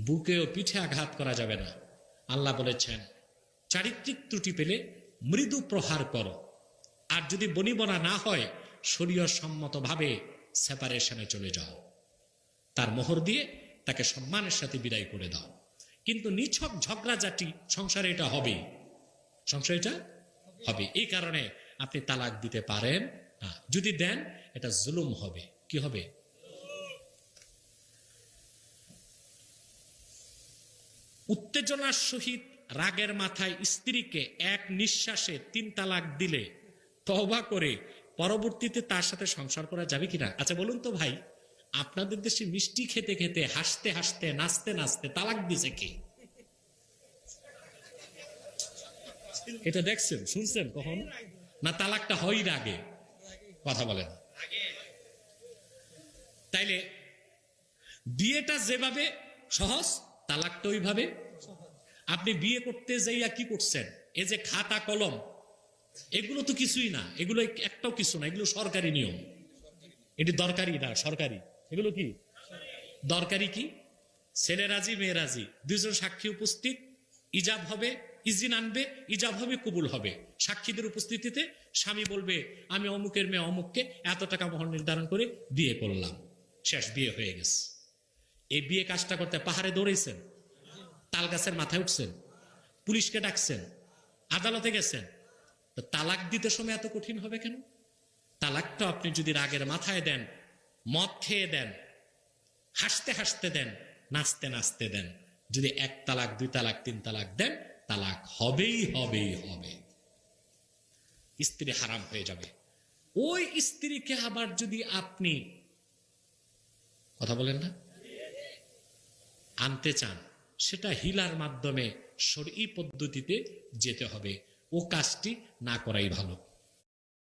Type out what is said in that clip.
বুকে ও পিঠে আঘাত করা যাবে না। আল্লাহ বলেছেন চারিত্রিক ত্রুটি পেলে মৃদু প্রহার করো, আর যদি বনিবনা না হয় শরীয়ত সম্মতভাবে সেপারেশনে চলে যাও, তার মোহর দিয়ে তাকে সম্মানের সাথে বিদায় করে দাও। কিন্তু নিছক ঝগড়াঝাটি সংসারে এটা হবে, সংসারে এটা হবে। এই কারণে আপনি তালাক দিতে পারেন না। যদি দেন এটা জুলুম হবে। কি হবে? উত্তেজনার সহিত রাগের মাথায় স্ত্রীকে এক নিঃশ্বাসে 3 তালাক দিলে তওবা করে পরবর্তীতে তার সাথে সংসার করা যাবে কিনা? আচ্ছা বলুন তো ভাই, আপনাদের দেশে মিষ্টি খেতে খেতে হাসতে হাসতে নাচতে নাচতে তালাক দিছে কে? এটা দেখছেন, শুনছেন কখন? না তালাকটা হয় না আগে? কথা বলেন। তাইলে বিয়েটা যেভাবে সহজ, তালাকটা ওইভাবে। আপনি বিয়ে করতে যাইয়া কি করছেন? এই যে খাতা কলম, এগুলো তো কিছুই না, এগুলো একটাও কিছু না, এগুলো সরকারি নিয়ম। এটি দরকারি না, সরকারি। এগুলো কি দরকারি? কি ছেলে রাজি মেয়ে রাজি, 2 জন সাক্ষী উপস্থিত, ইজাব হবে, ইজিন আনবে, ইজাব হবে, কবুল হবে। সাক্ষীদের উপস্থিতিতে স্বামী বলবে আমি অমুকের মেয়ে অমুককে এত টাকা মোহর নির্ধারণ করে বিয়ে করলাম, শেষ, বিয়ে হয়ে গেছে। এই বিয়ে কাজটা করতে পাহাড়ে দৌড়েছেন, তাল গাছের মাথায় উঠছেন, পুলিশকে ডাকছেন, আদালতে গেছেন। তো তালাক দিতে সময় এত কঠিন হবে কেন? তালাকটা আপনি যদি রাগের মাথায় দেন, মদ খেয়ে দেন, হাসতে হাসতে দেন, নাচতে নাচতে দেন, যদি 1 তালাক 2 তালাক 3 তালাক দেন, তালাক হবেই হবেই হবে। স্ত্রী হারাম হয়ে যাবে। ওই স্ত্রীকে আবার যদি আপনি, কথা বলেন না, আনতে চান, সেটা হিলার মাধ্যমে শরঈ পদ্ধতিতে যেতে হবে। ও কাজটি না করাই ভালো।